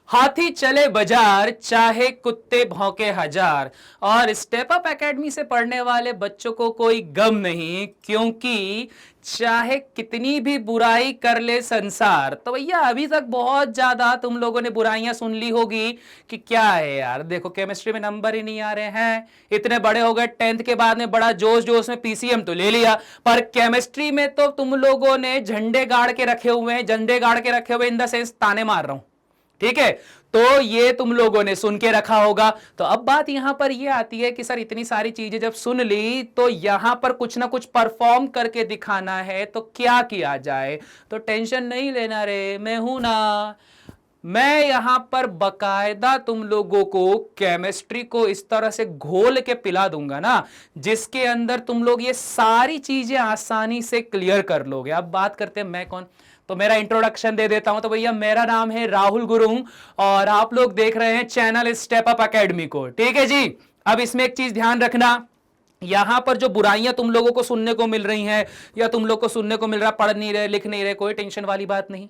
हाथी चले बाजार चाहे कुत्ते भौंके हजार। और स्टेप अप एकेडमी से पढ़ने वाले बच्चों को कोई गम नहीं, क्योंकि चाहे कितनी भी बुराई कर ले संसार। तो भैया अभी तक बहुत ज्यादा तुम लोगों ने बुराइयां सुन ली होगी कि क्या है यार, देखो केमिस्ट्री में नंबर ही नहीं आ रहे हैं, इतने बड़े हो गए, 10th के बाद में बड़ा जोश जोश में पीसीएम तो ले लिया, पर केमिस्ट्री में तो तुम लोगों ने झंडे गाड़ के रखे हुए हैं, झंडे गाड़ के रखे हुए इन द सेंस ताने मार रहा हूं, ठीक है। तो ये तुम लोगों ने सुन के रखा होगा। तो अब बात यहां पर ये आती है कि सर इतनी सारी चीजें जब सुन ली तो यहां पर कुछ ना कुछ परफॉर्म करके दिखाना है, तो क्या किया जाए। तो टेंशन नहीं लेना रे, मैं हूं ना, मैं यहां पर बकायदा तुम लोगों को केमिस्ट्री को इस तरह से घोल के पिला दूंगा ना, जिसके अंदर तुम लोग ये सारी चीजें आसानी से क्लियर कर लोगे। अब बात करते हैं मैं कौन, तो मेरा इंट्रोडक्शन दे देता हूं। तो भैया मेरा नाम है राहुल गुरुंग और आप लोग देख रहे हैं चैनल स्टेप अप एकेडमी को, ठीक है जी। अब इसमें एक चीज ध्यान रखना, यहां पर जो बुराइयां तुम लोगों को सुनने को मिल रही हैं या तुम लोग को सुनने को मिल रहा, पढ़ नहीं रहे लिख नहीं रहे, कोई टेंशन वाली बात नहीं।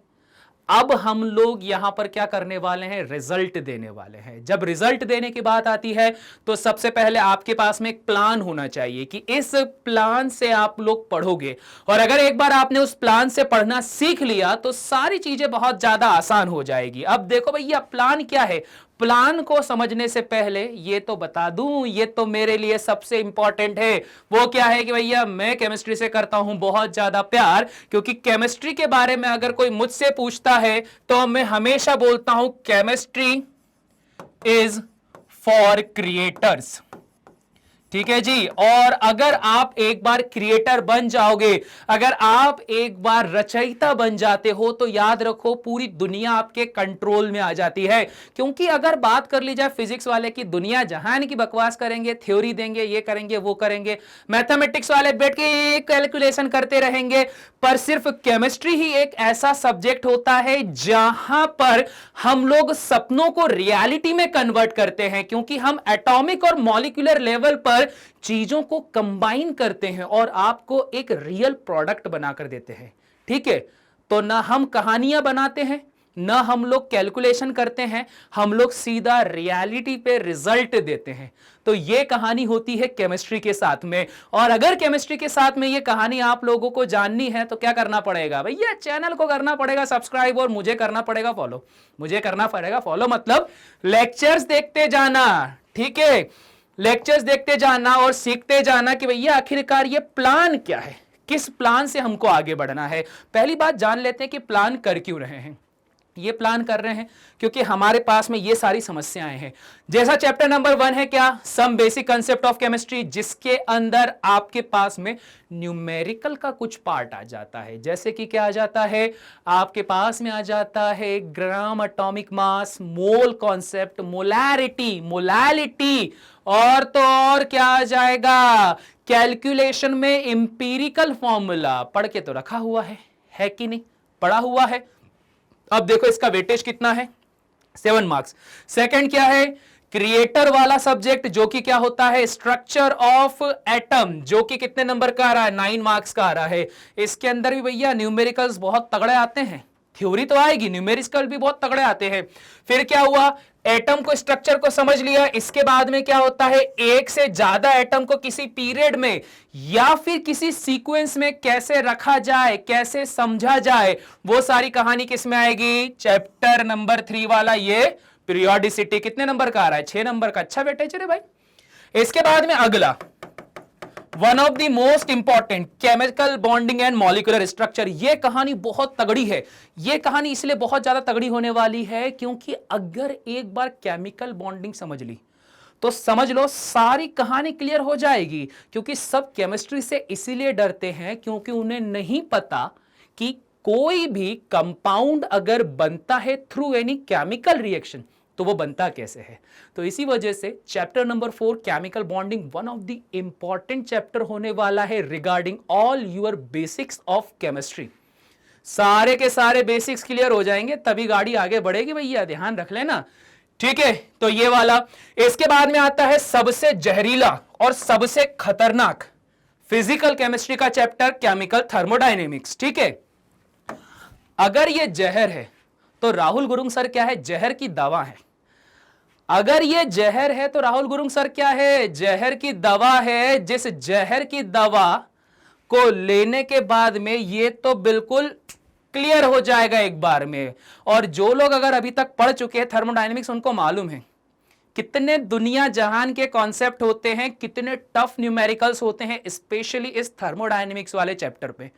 अब हम लोग यहां पर क्या करने वाले हैं, रिजल्ट देने वाले हैं। जब रिजल्ट देने की बात आती है तो सबसे पहले आपके पास में एक प्लान होना चाहिए कि इस प्लान से आप लोग पढ़ोगे, और अगर एक बार आपने उस प्लान से पढ़ना सीख लिया तो सारी चीजें बहुत ज्यादा आसान हो जाएगी। अब देखो भैया प्लान क्या है, प्लान को समझने से पहले ये तो बता दूं, ये तो मेरे लिए सबसे इंपॉर्टेंट है। वो क्या है कि भैया मैं केमिस्ट्री से करता हूं बहुत ज्यादा प्यार, क्योंकि केमिस्ट्री के बारे में अगर कोई मुझसे पूछता है तो मैं हमेशा बोलता हूं केमिस्ट्री इज फॉर क्रिएटर्स, ठीक है जी। और अगर आप एक बार क्रिएटर बन जाओगे, अगर आप एक बार रचयिता बन जाते हो, तो याद रखो पूरी दुनिया आपके कंट्रोल में आ जाती है। क्योंकि अगर बात कर ली जाए फिजिक्स वाले की, दुनिया जहान की बकवास करेंगे, थ्योरी देंगे, ये करेंगे वो करेंगे, मैथमेटिक्स वाले बैठ के कैलकुलेशन करते रहेंगे, पर सिर्फ केमिस्ट्री ही एक ऐसा सब्जेक्ट होता है जहां पर हम लोग सपनों को रियलिटी में कन्वर्ट करते हैं, क्योंकि हम एटॉमिक और मॉलिक्यूलर लेवल पर चीजों को कंबाइन करते हैं और आपको एक रियल प्रोडक्ट बनाकर देते हैं, ठीक है। तो ना हम कहानियां बनाते हैं, ना हम लोग कैलकुलेशन करते हैं, हम लोग सीधा रियलिटी पे रिजल्ट देते हैं। तो ये कहानी होती है केमिस्ट्री के साथ में। और अगर केमिस्ट्री के साथ में ये कहानी आप लोगों को जाननी है तो क्या करना पड़ेगा भैया, चैनल को करना पड़ेगा सब्सक्राइब और मुझे करना पड़ेगा फॉलो। मुझे करना पड़ेगा फॉलो मतलब लेक्चर्स देखते जाना, ठीक है, लेक्चर्स देखते जाना और सीखते जाना कि भैया आखिरकार ये प्लान क्या है, किस प्लान से हमको आगे बढ़ना है। पहली बात जान लेते हैं कि प्लान कर क्यों रहे हैं। ये प्लान कर रहे हैं क्योंकि हमारे पास में ये सारी समस्याएं हैं। जैसा चैप्टर नंबर 1 है क्या, some basic concept of chemistry, जिसके अंदर आपके पास में न्यूमेरिकल का कुछ पार्ट आ जाता है। जैसे कि क्या आ जाता है, आपके पास में आ जाता है gram atomic mass, mole concept, molarity, molality, और तो और क्या आ जाएगा, कैलकुलेशन में इंपीरिकल फॉर्मूला। पढ़ के तो रखा हुआ है कि नहीं, पढ़ा हुआ है। अब देखो इसका वेटेज कितना है, 7 मार्क्स। सेकंड क्या है, क्रिएटर वाला सब्जेक्ट, जो कि क्या होता है, स्ट्रक्चर ऑफ एटम, जो कि कितने नंबर का आ रहा है, 9 मार्क्स का आ रहा है। इसके अंदर भी भैया न्यूमेरिकल्स बहुत तगड़े आते हैं, थ्योरी तो आएगी, न्यूमेरिकल भी बहुत तगड़े आते हैं। फिर क्या हुआ, एटम को स्ट्रक्चर को समझ लिया, इसके बाद में क्या होता है, एक से ज्यादा एटम को किसी पीरियड में या फिर किसी सीक्वेंस में कैसे रखा जाए, कैसे समझा जाए, वो सारी कहानी किस में आएगी, चैप्टर नंबर 3 वाला ये पीरियोडिसिटी। कितने नंबर का आ रहा है, 6 नंबर का। अच्छा वेटेज रे भाई। इसके बाद में अगला, one of the most important, chemical bonding and molecular structure. यह कहानी बहुत तगड़ी है। यह कहानी इसलिए बहुत ज्यादा तगड़ी होने वाली है क्योंकि अगर एक बार केमिकल बॉन्डिंग समझ ली तो समझ लो सारी कहानी क्लियर हो जाएगी। क्योंकि सब केमिस्ट्री से इसीलिए डरते हैं क्योंकि उन्हें नहीं पता कि कोई भी कंपाउंड अगर बनता है थ्रू एनी केमिकल रिएक्शन तो वो बनता कैसे है। तो इसी वजह से chapter number 4 chemical bonding one of the important chapter होने वाला है regarding all your basics of chemistry. सारे के सारे बेसिक्स क्लियर हो जाएंगे तभी गाड़ी आगे बढ़ेगी भैया, ध्यान रख लेना, ठीक है। तो ये वाला, इसके बाद में आता है सबसे जहरीला और सबसे खतरनाक फिजिकल केमिस्ट्री का चैप्टर केमिकल थर्मोडायनेमिक्स, ठीक है। अगर ये जहर है तो राहुल गुरुंग सर क्या है? जहर की दवा है। अगर ये जहर है तो राहुल गुरुंग सर क्या है? जहर की दवा है। जिस जहर की दवा को लेने के बाद में ये तो बिल्कुल क्लियर हो जाएगा एक बार में। और जो लोग अगर अभी तक पढ़ चुके हैं थर्मोडायनेमिक्स, उनको मालूम है कितने दुनिया जहान के कॉन्सेप्ट होते हैं, कितने टफ न्यूमेरिकल्स होते हैं, स्पेशली इस थर्मोडायनेमिक्स वाले चैप्टर पे,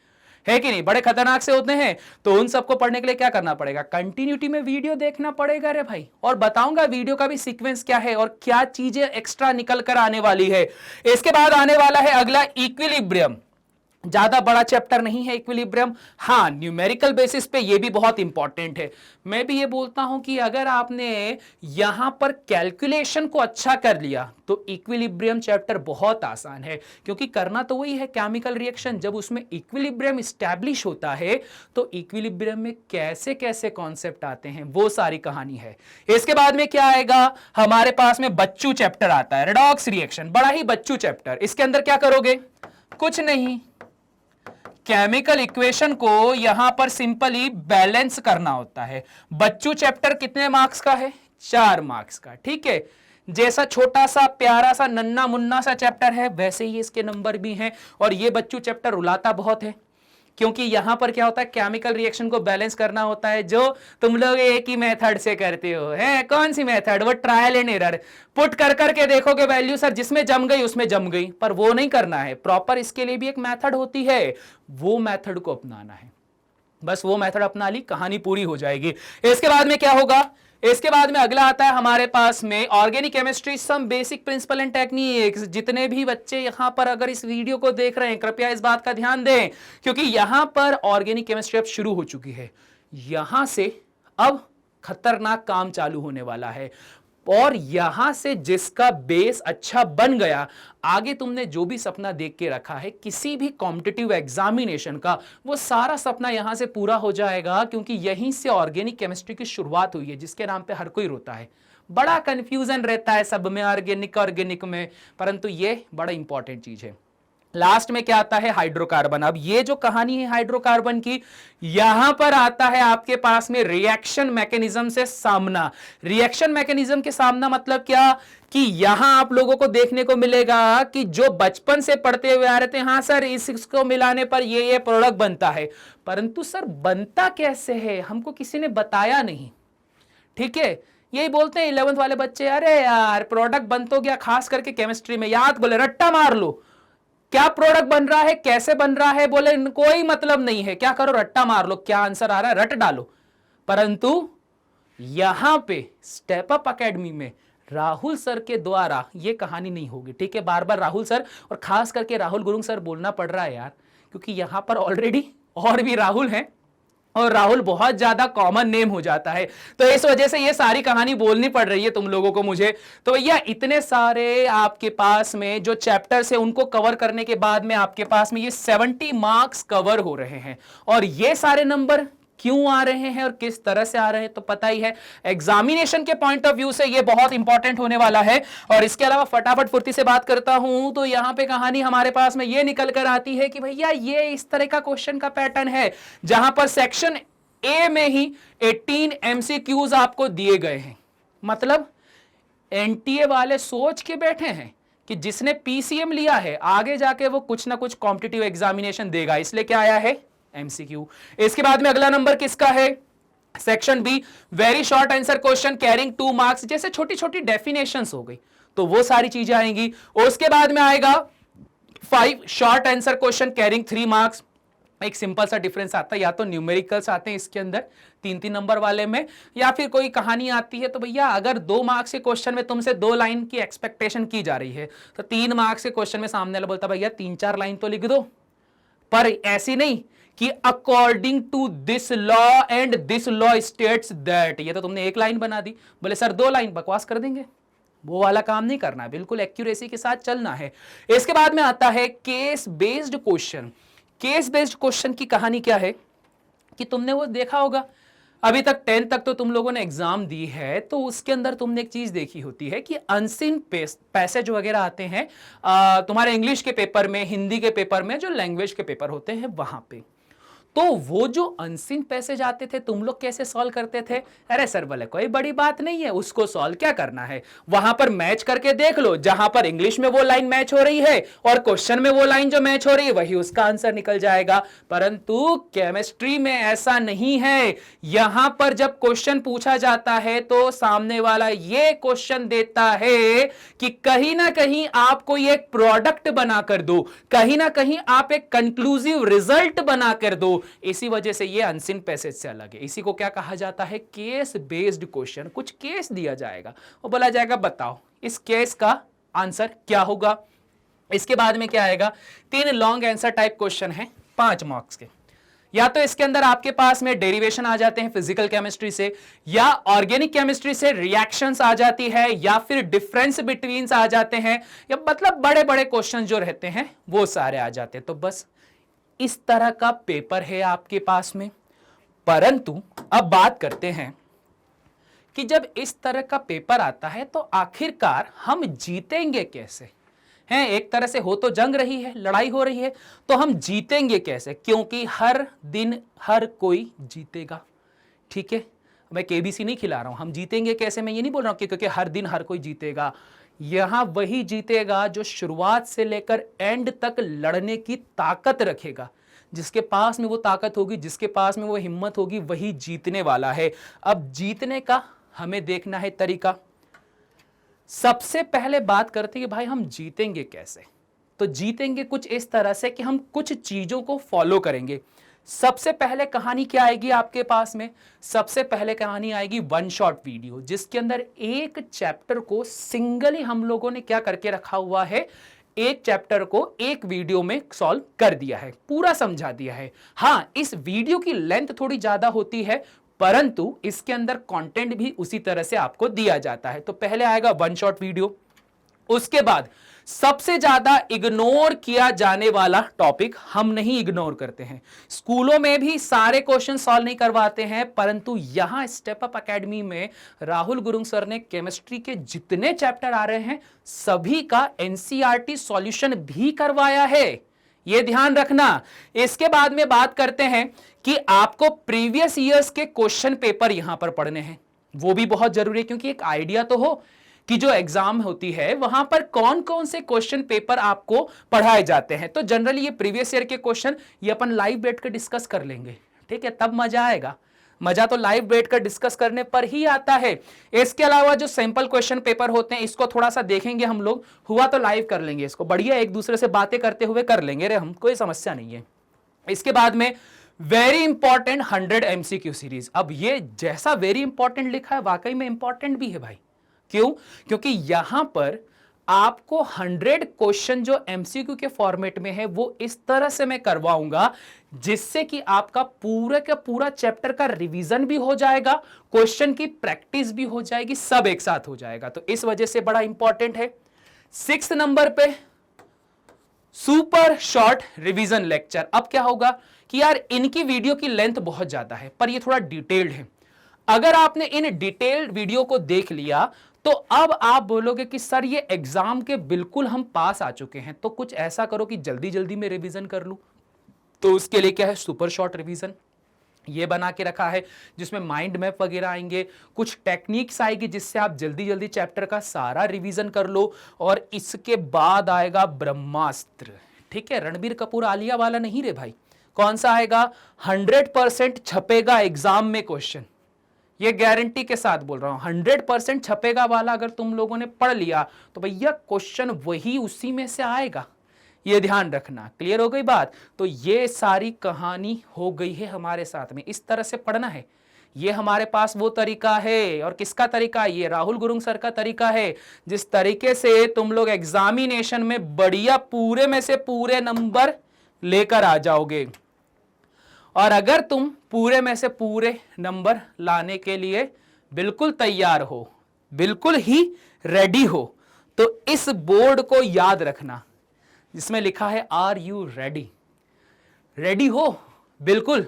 है कि नहीं? बड़े खतरनाक से होते हैं। तो उन सबको पढ़ने के लिए क्या करना पड़ेगा? कंटिन्यूटी में वीडियो देखना पड़ेगा रे भाई। और बताऊंगा वीडियो का भी सीक्वेंस क्या है और क्या चीजें एक्स्ट्रा निकल कर आने वाली है। इसके बाद आने वाला है अगला इक्विलिब्रियम। ज्यादा बड़ा चैप्टर नहीं है इक्विलिब्रियम, हाँ न्यूमेरिकल बेसिस पे ये भी बहुत इंपॉर्टेंट है। मैं भी ये बोलता हूं कि अगर आपने यहां पर कैलकुलेशन को अच्छा कर लिया तो इक्विलिब्रियम चैप्टर बहुत आसान है, क्योंकि करना तो वही है केमिकल रिएक्शन। जब उसमें इक्विलिब्रियम स्टैब्लिश होता है तो इक्विलिब्रियम में कैसे कैसे कॉन्सेप्ट आते हैं वो सारी कहानी है। इसके बाद में क्या आएगा? हमारे पास में बच्चू चैप्टर आता है, रेडॉक्स रिएक्शन, बड़ा ही बच्चू चैप्टर। इसके अंदर क्या करोगे? कुछ नहीं, केमिकल इक्वेशन को यहां पर सिंपली बैलेंस करना होता है। बच्चू चैप्टर कितने मार्क्स का है? 4 मार्क्स का, ठीक है। जैसा छोटा सा प्यारा सा नन्ना मुन्ना सा चैप्टर है वैसे ही इसके नंबर भी हैं। और ये बच्चू चैप्टर रुलाता बहुत है, क्योंकि यहां पर क्या होता है? केमिकल रिएक्शन को बैलेंस करना होता है, जो तुम लोग एक ही मेथड से करते हो। है कौन सी मेथड? वो ट्रायल एंड एरर, पुट कर करके देखोगे वैल्यू, सर जिसमें जम गई उसमें जम गई, पर वो नहीं करना है। प्रॉपर इसके लिए भी एक मेथड होती है, वो मेथड को अपनाना है। बस वो मेथड अपना ली, कहानी पूरी हो जाएगी। इसके बाद में क्या होगा? इसके बाद में अगला आता है हमारे पास में organic chemistry, some basic principle and techniques. जितने भी बच्चे यहां पर अगर इस वीडियो को देख रहे हैं कृपया इस बात का ध्यान दें, क्योंकि यहां पर ऑर्गेनिक केमिस्ट्री अब शुरू हो चुकी है। यहां से अब खतरनाक काम चालू होने वाला है। और यहां से जिसका बेस अच्छा बन गया, आगे तुमने जो भी सपना देख के रखा है किसी भी कॉम्पिटिटिव एग्जामिनेशन का, वो सारा सपना यहां से पूरा हो जाएगा, क्योंकि यहीं से ऑर्गेनिक केमिस्ट्री की शुरुआत हुई है, जिसके नाम पे हर कोई रोता है। बड़ा कंफ्यूजन रहता है सब में, ऑर्गेनिक में, परंतु ये बड़ा इंपॉर्टेंट चीज है। लास्ट में क्या आता है? हाइड्रोकार्बन। अब ये जो कहानी है हाइड्रोकार्बन की, यहां पर आता है आपके पास में रिएक्शन मैकेनिज्म से सामना। रिएक्शन मैकेनिज्म के सामना मतलब क्या? कि यहां आप लोगों को देखने को मिलेगा कि जो बचपन से पढ़ते हुए आ रहे थे, हाँ सर इसको मिलाने पर ये प्रोडक्ट बनता है, परंतु सर बनता कैसे है हमको किसी ने बताया नहीं। ठीक है, यही बोलते हैं 11th वाले बच्चे, अरे यार प्रोडक्ट बन तो गया, खास करके केमिस्ट्री में याद बोले रट्टा मार लो, क्या प्रोडक्ट बन रहा है, कैसे बन रहा है, बोले कोई मतलब नहीं है, क्या करो रट्टा मार लो, क्या आंसर आ रहा है रट डालो। परंतु यहां पे स्टेप अप एकेडमी में राहुल सर के द्वारा यह कहानी नहीं होगी। ठीक है, बार बार राहुल सर और खास करके राहुल गुरुंग सर बोलना पड़ रहा है यार, क्योंकि यहां पर ऑलरेडी और भी राहुल हैं और राहुल बहुत ज्यादा कॉमन नेम हो जाता है, तो इस वजह से ये सारी कहानी बोलनी पड़ रही है तुम लोगों को मुझे। तो भैया इतने सारे आपके पास में जो चैप्टर्स है उनको कवर करने के बाद में आपके पास में ये 70 मार्क्स कवर हो रहे हैं। और ये सारे नंबर क्यों आ रहे हैं और किस तरह से आ रहे हैं तो पता ही है, एग्जामिनेशन के पॉइंट ऑफ व्यू से ये बहुत इंपॉर्टेंट होने वाला है। और इसके अलावा फटाफट फुर्ती से बात करता हूं तो यहां पे कहानी हमारे पास में ये निकल कर आती है कि भैया ये इस तरह का क्वेश्चन का पैटर्न है, जहां पर सेक्शन ए में ही 18 एमसीक्यूज आपको दिए गए हैं। मतलब एनटीए वाले सोच के बैठे हैं कि जिसने पीसीएम लिया है आगे जाके वो कुछ ना कुछ कॉम्पिटिटिव एग्जामिनेशन देगा, इसलिए क्या आया है एमसीक्यू। इसके बाद में अगला नंबर किसका है? Section B, very short answer question carrying 2 marks, जैसे छोटी छोटी डेफिनेशंस हो गई तो वो सारी चीजें आएंगी। उसके बाद में आएगा 5 short answer question carrying 3 marks. एक सिंपल सा डिफरेंस आता है, या तो न्यूमेरिकल्स आते हैं इसके अंदर 3-3 नंबर वाले में, या फिर कोई कहानी आती है। तो भैया अगर 2 मार्क्स के क्वेश्चन में तुमसे 2 लाइन की एक्सपेक्टेशन की जा रही है तो 3 मार्क्स के क्वेश्चन में सामने वाला बोलता भैया 3-4 लाइन तो लिख दो, पर ऐसी नहीं कि according to this law and this law states that, ये तो तुमने 1 लाइन बना दी, बोले सर 2 लाइन, बकवास कर देंगे। वो वाला काम नहीं करना है, बिल्कुल एक्यूरेसी के साथ चलना है। इसके बाद में आता है case based question. Case based question की कहानी क्या है कि तुमने वो देखा होगा, अभी तक 10 तक तो तुम लोगों ने एग्जाम दी है, तो उसके अंदर तुमने एक चीज देखी होती है कि अनसीन पैसेज वगैरह आते हैं तुम्हारे इंग्लिश के पेपर में, हिंदी के पेपर में, जो लैंग्वेज के पेपर होते हैं वहां पे। तो वो जो अनसीन पैसेज आते थे तुम लोग कैसे सॉल्व करते थे? अरे सर बोले कोई बड़ी बात नहीं है, उसको सॉल्व क्या करना है, वहां पर मैच करके देख लो, जहां पर इंग्लिश में वो लाइन मैच हो रही है और क्वेश्चन में वो लाइन जो मैच हो रही है वही उसका आंसर निकल जाएगा। परंतु केमिस्ट्री में ऐसा नहीं है। यहां पर जब क्वेश्चन पूछा जाता है तो सामने वाला ये क्वेश्चन देता है कि कहीं ना कहीं आप कोई एक प्रोडक्ट बनाकर दो, कहीं ना कहीं आप एक कंक्लूसिव रिजल्ट बनाकर दो। इसी वजह से ये अनसीन पैसेज से अलग है। इसी को क्या कहा जाता है? Case based question. कुछ केस दिया जाएगा और बोला जाएगा बताओ इस केस का आंसर क्या होगा। इसके बाद में क्या आएगा? 3 लॉन्ग आंसर टाइप क्वेश्चन है 5 मार्क्स के। या तो इसके अंदर आपके पास में डेरिवेशन आ जाते हैं फिजिकल केमिस्ट्री से, या ऑर्गेनिक केमिस्ट्री से रिएक्शंस आ जाती है, या फिर डिफरेंस बिटवीन आ जाते हैं, या मतलब बड़े बड़े क्वेश्चन जो रहते हैं वो सारे आ जाते हैं। तो बस इस तरह का पेपर है आपके पास में। परंतु अब बात करते हैं कि जब इस तरह का पेपर आता है तो आखिरकार हम जीतेंगे कैसे हैं? एक तरह से हो तो जंग रही है, लड़ाई हो रही है, तो हम जीतेंगे कैसे? क्योंकि हर दिन हर कोई जीतेगा। ठीक है, मैं केबीसी नहीं खिला रहा हूं। हम जीतेंगे कैसे मैं ये नहीं बोल रहा हूं कि क्योंकि हर दिन हर कोई जीतेगा। यहां वही जीतेगा जो शुरुआत से लेकर एंड तक लड़ने की ताकत रखेगा। जिसके पास में वो ताकत होगी, जिसके पास में वो हिम्मत होगी, वही जीतने वाला है। अब जीतने का हमें देखना है तरीका। सबसे पहले बात करते हैं कि भाई हम जीतेंगे कैसे। तो जीतेंगे कुछ इस तरह से कि हम कुछ चीजों को फॉलो करेंगे। सबसे पहले कहानी क्या आएगी आपके पास में? सबसे पहले कहानी आएगी वन शॉट वीडियो, जिसके अंदर एक चैप्टर को सिंगली हम लोगों ने क्या करके रखा हुआ है, एक चैप्टर को एक वीडियो में सॉल्व कर दिया है, पूरा समझा दिया है। हां, इस वीडियो की लेंथ थोड़ी ज्यादा होती है, परंतु इसके अंदर कंटेंट भी उसी तरह से आपको दिया जाता है। तो पहले आएगा वन शॉट वीडियो। उसके बाद सबसे ज्यादा इग्नोर किया जाने वाला टॉपिक, हम नहीं इग्नोर करते हैं, स्कूलों में भी सारे क्वेश्चन सॉल्व नहीं करवाते हैं, परंतु यहां स्टेप अप एकेडमी में राहुल गुरुंग सर ने केमिस्ट्री के जितने चैप्टर आ रहे हैं सभी का एनसीईआरटी सॉल्यूशन भी करवाया है। यह ध्यान रखना। इसके बाद में बात करते हैं कि आपको प्रीवियस ईयर्स के क्वेश्चन पेपर यहां पर पढ़ने हैं, वो भी बहुत जरूरी है, क्योंकि एक आइडिया तो हो कि जो एग्जाम होती है वहां पर कौन कौन से क्वेश्चन पेपर आपको पढ़ाए जाते हैं। तो जनरली ये प्रीवियस ईयर के क्वेश्चन ये अपन लाइव बैठ कर डिस्कस कर लेंगे, ठीक है, तब मजा आएगा। मजा तो लाइव बैठ कर डिस्कस करने पर ही आता है। इसके अलावा जो सैंपल क्वेश्चन पेपर होते हैं इसको थोड़ा सा देखेंगे हम लोग, हुआ तो लाइव कर लेंगे इसको, बढ़िया एक दूसरे से बातें करते हुए कर लेंगे रे हम, कोई समस्या नहीं है। इसके बाद में वेरी इंपॉर्टेंट 100 MCQ सीरीज। अब ये जैसा वेरी इंपॉर्टेंट लिखा है वाकई में इंपॉर्टेंट भी है भाई। क्यों? क्योंकि यहां पर आपको 100 क्वेश्चन जो एमसीक्यू के फॉर्मेट में है वो इस तरह से मैं करवाऊंगा जिससे कि आपका पूरा का पूरा चैप्टर का रिवीजन भी हो जाएगा, क्वेश्चन की प्रैक्टिस भी हो जाएगी, सब एक साथ हो जाएगा। तो इस वजह से बड़ा इंपॉर्टेंट है। 6 नंबर पे सुपर शॉर्ट रिवीजन लेक्चर। अब क्या होगा कि यार इनकी वीडियो की लेंथ बहुत ज्यादा है पर ये थोड़ा डिटेल्ड है। अगर आपने इन डिटेल्ड वीडियो को देख लिया तो अब आप बोलोगे कि सर ये एग्जाम के बिल्कुल हम पास आ चुके हैं, तो कुछ ऐसा करो कि जल्दी जल्दी में रिवीजन कर लूं। तो उसके लिए क्या है, सुपर शॉर्ट रिवीजन ये बना के रखा है जिसमें माइंड मैप वगैरह आएंगे, कुछ टेक्निक्स आएगी जिससे आप जल्दी जल्दी चैप्टर का सारा रिवीजन कर लो। और इसके बाद आएगा ब्रह्मास्त्र। ठीक है, रणबीर कपूर आलिया वाला नहीं रे भाई, कौन सा आएगा, 100% छपेगा एग्जाम में क्वेश्चन, ये गारंटी के साथ बोल रहा हूं, 100% छपेगा वाला अगर तुम लोगों ने पढ़ लिया तो भैया क्वेश्चन वही उसी में से आएगा, ये ध्यान रखना। क्लियर हो गई बात? तो ये सारी कहानी हो गई है हमारे साथ में, इस तरह से पढ़ना है। ये हमारे पास वो तरीका है, और किसका तरीका? ये राहुल गुरुंग सर का तरीका है, जिस तरीके से तुम लोग एग्जामिनेशन में बढ़िया पूरे में से पूरे नंबर लेकर आ जाओगे। और अगर तुम पूरे में से पूरे नंबर लाने के लिए बिल्कुल तैयार हो, बिल्कुल ही रेडी हो, तो इस बोर्ड को याद रखना जिसमें लिखा है आर यू रेडी। रेडी हो बिल्कुल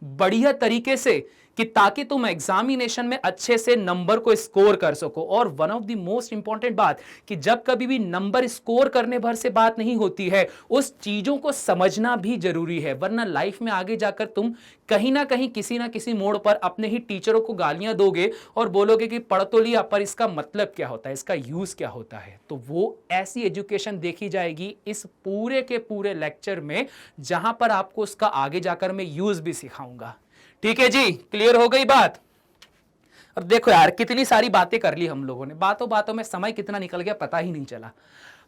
बढ़िया तरीके से कि ताकि तुम एग्जामिनेशन में अच्छे से नंबर को स्कोर कर सको। और one of the most important बात कि जब कभी भी नंबर स्कोर करने भर से बात नहीं होती है, उस चीजों को समझना भी जरूरी है, वरना लाइफ में आगे जाकर तुम कहीं ना कहीं किसी ना किसी मोड़ पर अपने ही टीचरों को गालियां दोगे और बोलोगे कि पढ़ तो लिया पर इसका मतलब क्या होता है, इसका यूज क्या होता है। तो वो ऐसी एजुकेशन देखी जाएगी इस पूरे के पूरे लेक्चर में, जहां पर आपको उसका आगे जाकर मैं यूज भी सिखाऊंगा। ठीक है जी, क्लियर हो गई बात। अब देखो यार, कितनी सारी बातें कर ली हम लोगों ने, बातों बातों में समय कितना निकल गया पता ही नहीं चला।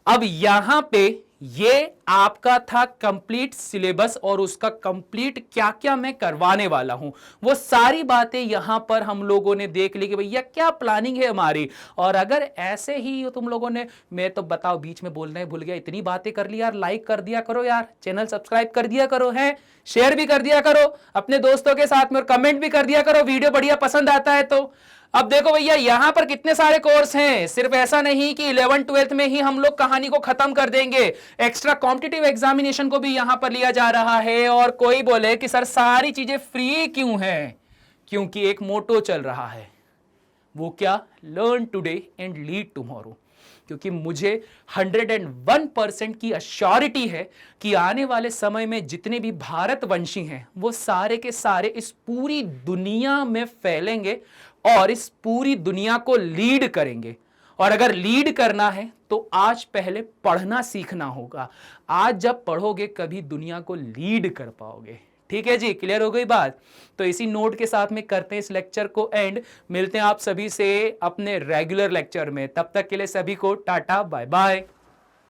अब यहां पे ये आपका था कंप्लीट सिलेबस और उसका कंप्लीट क्या क्या मैं करवाने वाला हूं, वो सारी बातें यहां पर हम लोगों ने देख ली कि भैया क्या प्लानिंग है हमारी। और अगर ऐसे ही तुम लोगों ने, मैं तो बताओ बीच में बोलना ही भूल गया, इतनी बातें कर ली यार, लाइक कर दिया करो यार, चैनल सब्सक्राइब कर दिया करो, है शेयर भी कर दिया करो अपने दोस्तों के साथ में, और कमेंट भी कर दिया करो वीडियो बढ़िया पसंद आता है तो। अब देखो भैया यहां पर कितने सारे कोर्स हैं, सिर्फ ऐसा नहीं कि 11th 12th में ही हम लोग कहानी को खत्म कर देंगे, एक्स्ट्रा कॉम्पिटिटिव एग्जामिनेशन को भी यहां पर लिया जा रहा है। और कोई बोले कि सर सारी चीजें फ्री क्यों हैं, क्योंकि एक मोटो चल रहा है, वो क्या, learn today and lead tomorrow. क्योंकि मुझे 101% की अश्योरिटी है कि आने वाले समय में जितने भी भारतवंशी हैं वो सारे के सारे इस पूरी दुनिया में फैलेंगे और इस पूरी दुनिया को लीड करेंगे। और अगर लीड करना है तो आज पहले पढ़ना सीखना होगा, आज जब पढ़ोगे कभी दुनिया को लीड कर पाओगे। ठीक है जी, क्लियर हो गई बात। तो इसी नोट के साथ में करते हैं इस लेक्चर को एंड, मिलते हैं आप सभी से अपने रेगुलर लेक्चर में, तब तक के लिए सभी को टाटा बाय बाय।